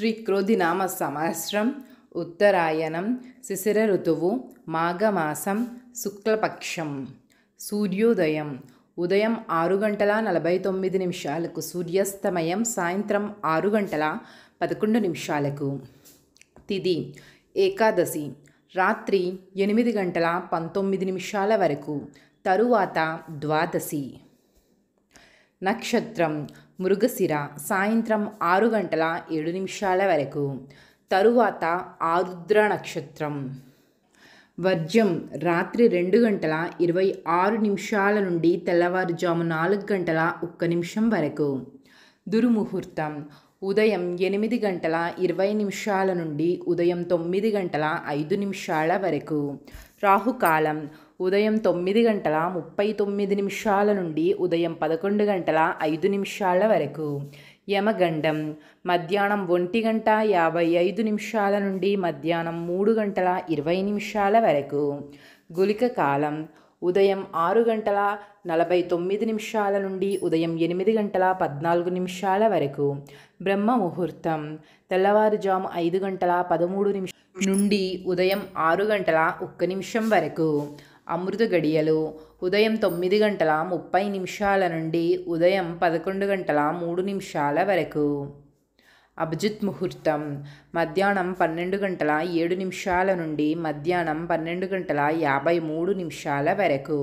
శ్రీ క్రోధినామ సంవత్సరం ఉత్తరాయణం శిశిర ఋతువు మాఘమాసం శుక్లపక్షం. సూర్యోదయం ఉదయం 6:49 సూర్యాస్తమయం సాయంత్రం 6:11. తిథి ఏకాదశి రాత్రి 8:19 వరకు, తరువాత ద్వాదశి. నక్షత్రం మృగశిర సాయంత్రం 6:07 వరకు, తరువాత ఆరుద్ర నక్షత్రం. వర్జ్యం రాత్రి 2:26 నుండి తెల్లవారుజాము 4:01 వరకు. దుర్ముహూర్తం ఉదయం 8:20 నుండి ఉదయం 9:05 వరకు. రాహుకాలం ఉదయం 9:39 నుండి ఉదయం 11:05 వరకు. యమగండం మధ్యాహ్నం 1:55 నుండి మధ్యాహ్నం 3:20 వరకు. గుళిక కాలం ఉదయం 6:49 నుండి ఉదయం 8:14 వరకు. బ్రహ్మ ముహూర్తం తెల్లవారుజాము 5:13 నుండి ఉదయం 6:01 వరకు. అమృత గడియలు ఉదయం 9:30 నుండి ఉదయం 11:03 వరకు. అభిజిత్ ముహూర్తం మధ్యాహ్నం 12:07 నుండి మధ్యాహ్నం 12:53 వరకు.